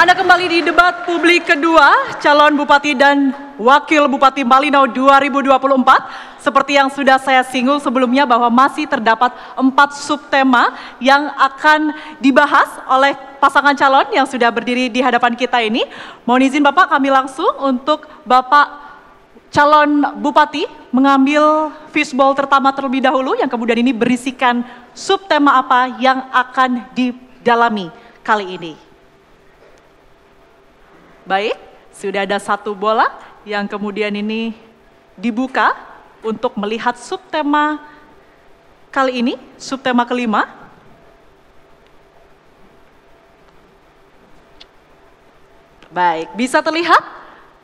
Anda kembali di debat publik kedua calon Bupati dan Wakil Bupati Malinau 2024. Seperti yang sudah saya singgung sebelumnya bahwa masih terdapat 4 subtema yang akan dibahas oleh pasangan calon yang sudah berdiri di hadapan kita ini. Mohon izin Bapak, kami langsung untuk Bapak calon Bupati mengambil fishbowl pertama terlebih dahulu yang kemudian ini berisikan subtema apa yang akan didalami kali ini. Baik, sudah ada 1 bola yang kemudian ini dibuka untuk melihat subtema kali ini, subtema kelima. Baik, bisa terlihat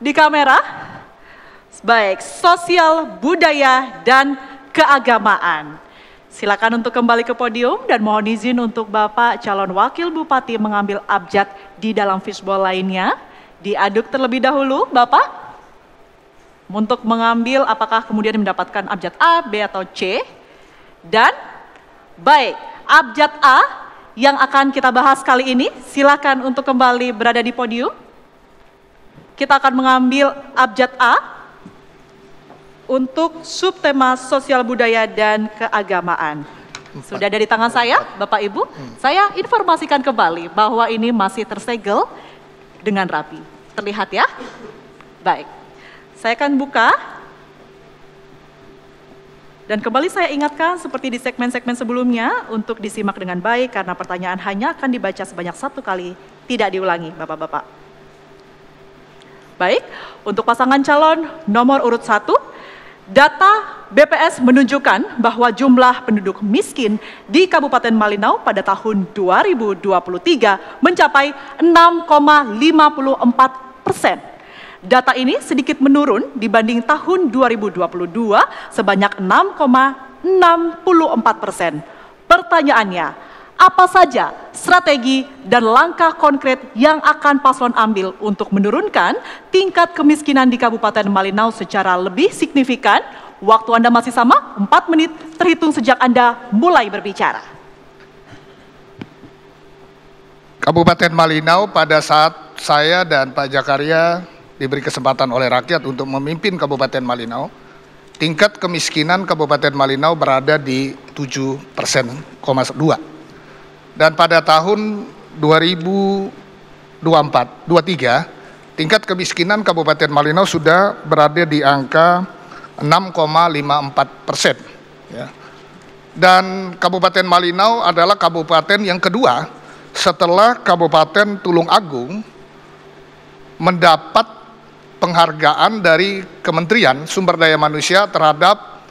di kamera? Baik, sosial, budaya, dan keagamaan. Silakan untuk kembali ke podium dan mohon izin untuk Bapak calon Wakil Bupati mengambil abjad di dalam fishbowl lainnya. Diaduk terlebih dahulu, Bapak, untuk mengambil apakah kemudian mendapatkan abjad A, B, atau C. Dan baik, abjad A yang akan kita bahas kali ini, silakan untuk kembali berada di podium. Kita akan mengambil abjad A untuk subtema sosial budaya dan keagamaan. Sudah ada di tangan saya, Bapak Ibu. Saya informasikan kembali bahwa ini masih tersegel dengan rapi. Terlihat ya? Baik. Saya akan buka. Dan kembali saya ingatkan seperti di segmen-segmen sebelumnya untuk disimak dengan baik karena pertanyaan hanya akan dibaca sebanyak 1 kali, tidak diulangi, Bapak-bapak. Baik, untuk pasangan calon nomor urut 1, data BPS menunjukkan bahwa jumlah penduduk miskin di Kabupaten Malinau pada tahun 2023 mencapai 6,54%. Data ini sedikit menurun dibanding tahun 2022 sebanyak 6,64%. Pertanyaannya, apa saja strategi dan langkah konkret yang akan paslon ambil untuk menurunkan tingkat kemiskinan di Kabupaten Malinau secara lebih signifikan? Waktu Anda masih sama, 4 menit terhitung sejak Anda mulai berbicara. Kabupaten Malinau pada saat saya dan Pak Jakaria diberi kesempatan oleh rakyat untuk memimpin Kabupaten Malinau, tingkat kemiskinan Kabupaten Malinau berada di 7,2%. Dan pada tahun 2023, tingkat kemiskinan Kabupaten Malinau sudah berada di angka 6,54%. Ya. Dan Kabupaten Malinau adalah kabupaten yang kedua setelah Kabupaten Tulung Agung mendapat penghargaan dari Kementerian Sumber Daya Manusia terhadap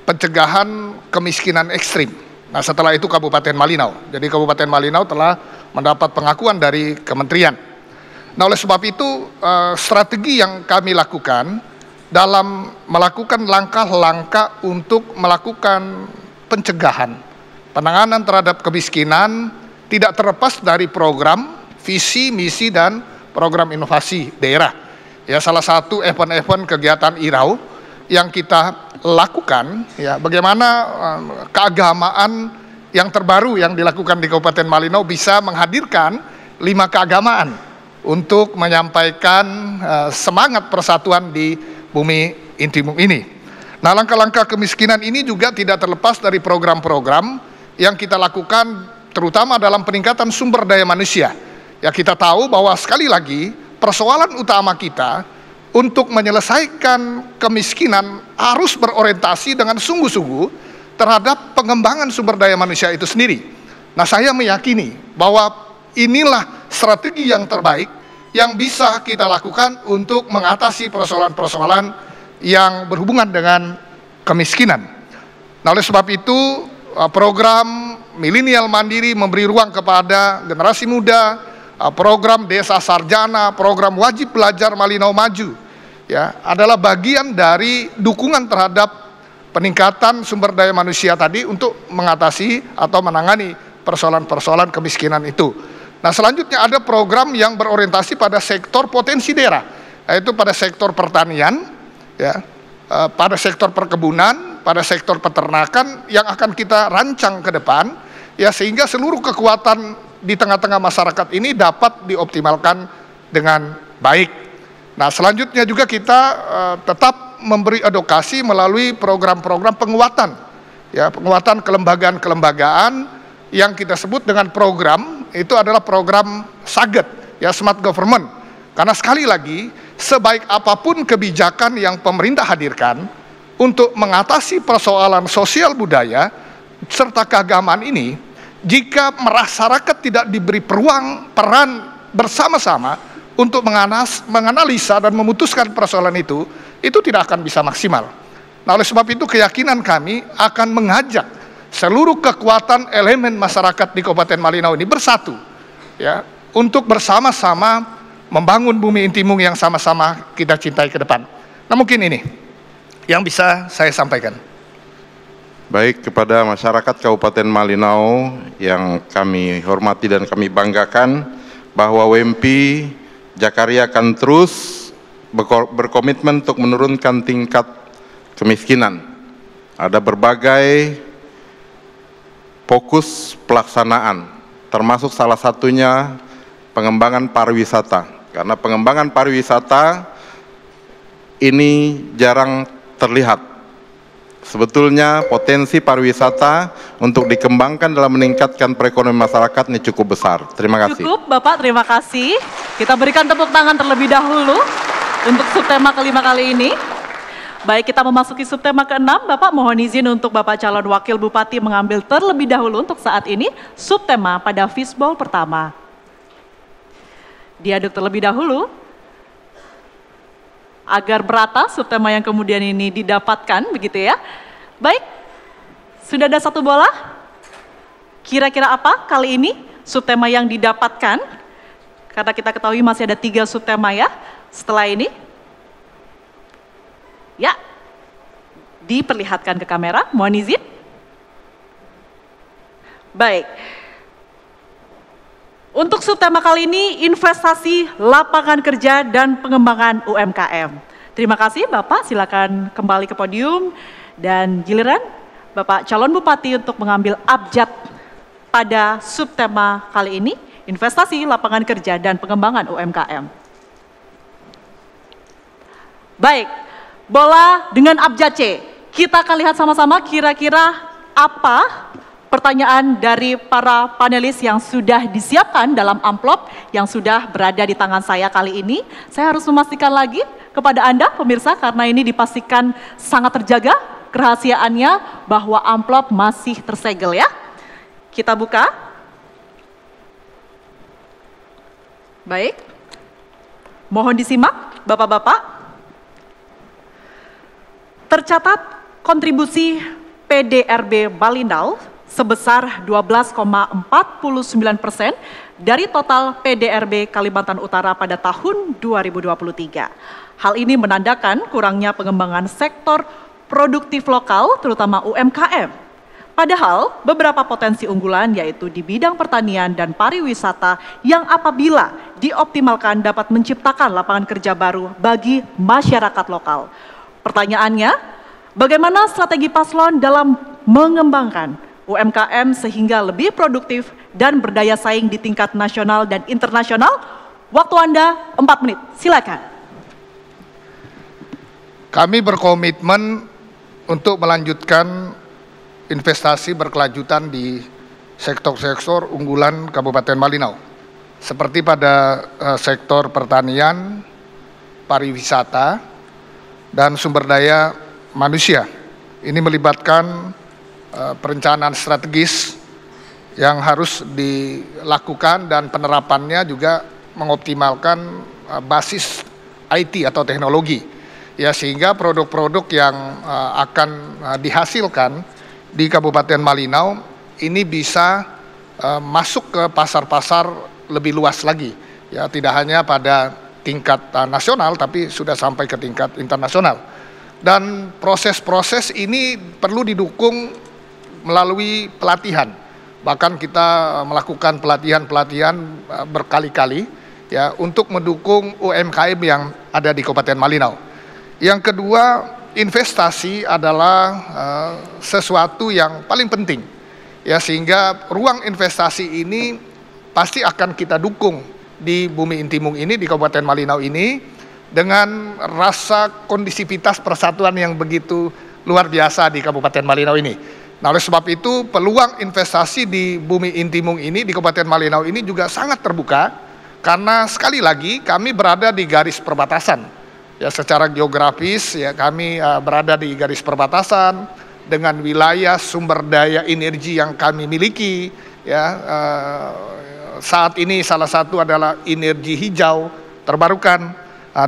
pencegahan kemiskinan ekstrim. Nah, setelah itu Kabupaten Malinau. Jadi Kabupaten Malinau telah mendapat pengakuan dari kementerian. Nah, oleh sebab itu strategi yang kami lakukan dalam melakukan langkah-langkah untuk melakukan pencegahan, penanganan terhadap kemiskinan tidak terlepas dari program, visi, misi, dan program inovasi daerah. Ya, salah satu event-event kegiatan IRAU yang kita lakukan, ya, bagaimana keagamaan yang terbaru yang dilakukan di Kabupaten Malinau bisa menghadirkan 5 keagamaan untuk menyampaikan semangat persatuan di bumi intimum ini. Nah, langkah-langkah kemiskinan ini juga tidak terlepas dari program-program yang kita lakukan terutama dalam peningkatan sumber daya manusia. Ya, kita tahu bahwa sekali lagi persoalan utama kita untuk menyelesaikan kemiskinan harus berorientasi dengan sungguh-sungguh terhadap pengembangan sumber daya manusia itu sendiri. Nah, saya meyakini bahwa inilah strategi yang terbaik yang bisa kita lakukan untuk mengatasi persoalan-persoalan yang berhubungan dengan kemiskinan. Nah, oleh sebab itu program Milenial Mandiri memberi ruang kepada generasi muda, program Desa Sarjana, program Wajib Belajar Malinau Maju, ya, adalah bagian dari dukungan terhadap peningkatan sumber daya manusia tadi untuk mengatasi atau menangani persoalan-persoalan kemiskinan itu. Nah, selanjutnya ada program yang berorientasi pada sektor potensi daerah, yaitu pada sektor pertanian, ya, pada sektor perkebunan, pada sektor peternakan yang akan kita rancang ke depan, ya, sehingga seluruh kekuatan di tengah-tengah masyarakat ini dapat dioptimalkan dengan baik. Nah, selanjutnya juga kita tetap memberi edukasi melalui program-program penguatan, ya, penguatan kelembagaan-kelembagaan yang kita sebut dengan program itu adalah program SAGET, ya, Smart Government. Karena sekali lagi, sebaik apapun kebijakan yang pemerintah hadirkan untuk mengatasi persoalan sosial budaya serta keagamaan ini, jika masyarakat tidak diberi peran bersama-sama untuk menganalisa dan memutuskan persoalan itu tidak akan bisa maksimal. Nah, oleh sebab itu keyakinan kami akan mengajak seluruh kekuatan elemen masyarakat di Kabupaten Malinau ini bersatu, ya, untuk bersama-sama membangun Bumi Intimung yang sama-sama kita cintai ke depan. Nah, mungkin ini yang bisa saya sampaikan. Baik, kepada masyarakat Kabupaten Malinau yang kami hormati dan kami banggakan, bahwa WMP Jakarta akan terus berkomitmen untuk menurunkan tingkat kemiskinan. Ada berbagai fokus pelaksanaan, termasuk salah satunya pengembangan pariwisata. Karena pengembangan pariwisata ini jarang terlihat. Sebetulnya potensi pariwisata untuk dikembangkan dalam meningkatkan perekonomian masyarakat ini cukup besar. Terima kasih. Cukup Bapak, terima kasih. Kita berikan tepuk tangan terlebih dahulu untuk subtema kelima kali ini. Baik, kita memasuki subtema ke-6. Bapak mohon izin untuk Bapak calon wakil bupati mengambil terlebih dahulu untuk saat ini subtema pada fishbowl pertama. Diaduk terlebih dahulu agar merata subtema yang kemudian ini didapatkan, begitu ya. Baik, sudah ada satu bola. Kira-kira apa kali ini subtema yang didapatkan? Karena kita ketahui masih ada 3 subtema ya setelah ini. Ya, diperlihatkan ke kamera, mohon izin. Baik. Untuk subtema kali ini, investasi, lapangan kerja, dan pengembangan UMKM. Terima kasih Bapak, silakan kembali ke podium. Dan giliran Bapak calon bupati untuk mengambil abjad pada subtema kali ini, investasi, lapangan kerja, dan pengembangan UMKM. Baik, bola dengan abjad C. Kita akan lihat sama-sama kira-kira apa pertanyaan dari para panelis yang sudah disiapkan dalam amplop yang sudah berada di tangan saya kali ini. Saya harus memastikan lagi kepada Anda pemirsa karena ini dipastikan sangat terjaga kerahasiaannya bahwa amplop masih tersegel ya. Kita buka. Baik. Mohon disimak Bapak-bapak. Tercatat kontribusi PDRB Malinau sebesar 12,49% dari total PDRB Kalimantan Utara pada tahun 2023. Hal ini menandakan kurangnya pengembangan sektor produktif lokal, terutama UMKM. Padahal beberapa potensi unggulan yaitu di bidang pertanian dan pariwisata yang apabila dioptimalkan dapat menciptakan lapangan kerja baru bagi masyarakat lokal. Pertanyaannya, bagaimana strategi paslon dalam mengembangkan UMKM sehingga lebih produktif dan berdaya saing di tingkat nasional dan internasional? Waktu Anda 4 menit, silakan. Kami berkomitmen untuk melanjutkan investasi berkelanjutan di sektor-sektor unggulan Kabupaten Malinau. Seperti pada sektor pertanian, pariwisata, dan sumber daya manusia. Ini melibatkan perencanaan strategis yang harus dilakukan dan penerapannya juga mengoptimalkan basis IT atau teknologi. Ya, sehingga produk-produk yang akan dihasilkan di Kabupaten Malinau ini bisa masuk ke pasar-pasar lebih luas lagi. Ya, tidak hanya pada tingkat nasional tapi sudah sampai ke tingkat internasional. Dan proses-proses ini perlu didukung melalui pelatihan. Bahkan kita melakukan pelatihan-pelatihan berkali-kali ya untuk mendukung UMKM yang ada di Kabupaten Malinau. Yang kedua, investasi adalah sesuatu yang paling penting. Ya, sehingga ruang investasi ini pasti akan kita dukung di Bumi Intimung ini, di Kabupaten Malinau ini, dengan rasa kondisivitas persatuan yang begitu luar biasa di Kabupaten Malinau ini. Nah, oleh sebab itu peluang investasi di Bumi Intimung ini, di Kabupaten Malinau ini juga sangat terbuka, karena sekali lagi kami berada di garis perbatasan. Ya, secara geografis ya kami berada di garis perbatasan dengan wilayah sumber daya energi yang kami miliki. Ya, saat ini salah satu adalah energi hijau terbarukan.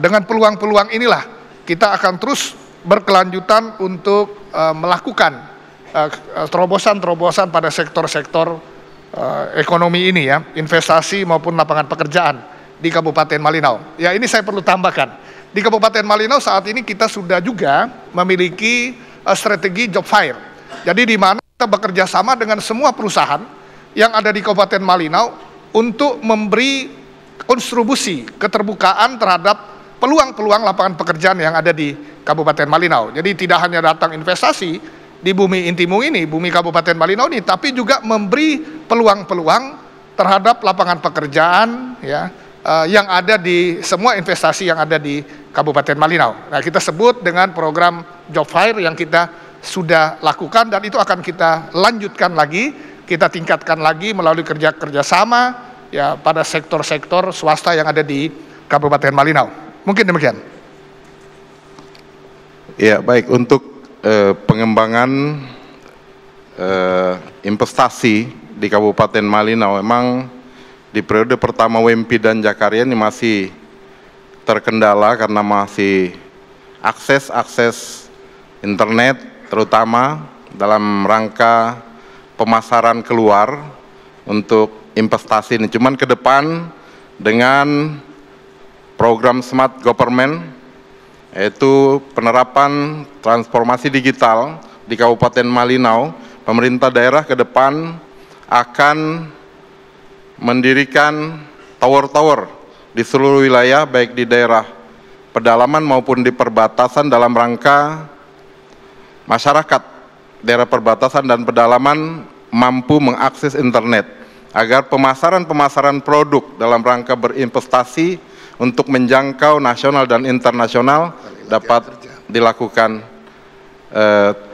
Dengan peluang-peluang inilah kita akan terus berkelanjutan untuk melakukan terobosan-terobosan pada sektor-sektor ekonomi ini ya, investasi maupun lapangan pekerjaan di Kabupaten Malinau. Ya, ini saya perlu tambahkan. Di Kabupaten Malinau saat ini kita sudah juga memiliki strategi job fair. Jadi di mana kita bekerja sama dengan semua perusahaan yang ada di Kabupaten Malinau untuk memberi kontribusi keterbukaan terhadap peluang-peluang lapangan pekerjaan yang ada di Kabupaten Malinau. Jadi tidak hanya datang investasi di Bumi Intimung ini, Bumi Kabupaten Malinau ini, tapi juga memberi peluang-peluang terhadap lapangan pekerjaan ya, yang ada di semua investasi yang ada di Kabupaten Malinau. Nah, kita sebut dengan program Job Fair yang kita sudah lakukan, dan itu akan kita lanjutkan lagi, kita tingkatkan lagi melalui kerja sama ya pada sektor-sektor swasta yang ada di Kabupaten Malinau. Mungkin demikian. Ya, baik, untuk pengembangan investasi di Kabupaten Malinau, memang di periode pertama WMP dan Jakarta ini masih terkendala karena masih akses internet, terutama dalam rangka pemasaran keluar untuk investasi ini. Cuman ke depan dengan program Smart Government, yaitu penerapan transformasi digital di Kabupaten Malinau, pemerintah daerah ke depan akan mendirikan tower-tower di seluruh wilayah, baik di daerah pedalaman maupun di perbatasan, dalam rangka masyarakat daerah perbatasan dan pedalaman mampu mengakses internet, agar pemasaran produk dalam rangka berinvestasi untuk menjangkau nasional dan internasional dapat dilakukan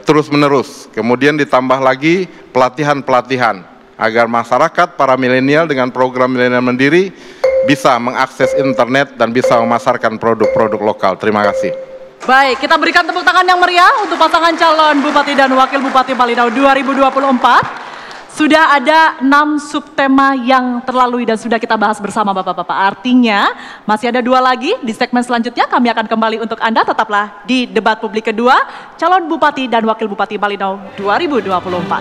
terus-menerus. Kemudian ditambah lagi pelatihan-pelatihan agar masyarakat, para milenial dengan program Milenial Mandiri bisa mengakses internet dan bisa memasarkan produk-produk lokal. Terima kasih. Baik, kita berikan tepuk tangan yang meriah untuk pasangan calon Bupati dan Wakil Bupati Malinau 2024. Sudah ada 6 subtema yang terlalui dan sudah kita bahas bersama Bapak-Bapak. Artinya masih ada 2 lagi di segmen selanjutnya. Kami akan kembali untuk Anda, tetaplah di debat publik kedua calon Bupati dan Wakil Bupati Malinau 2024.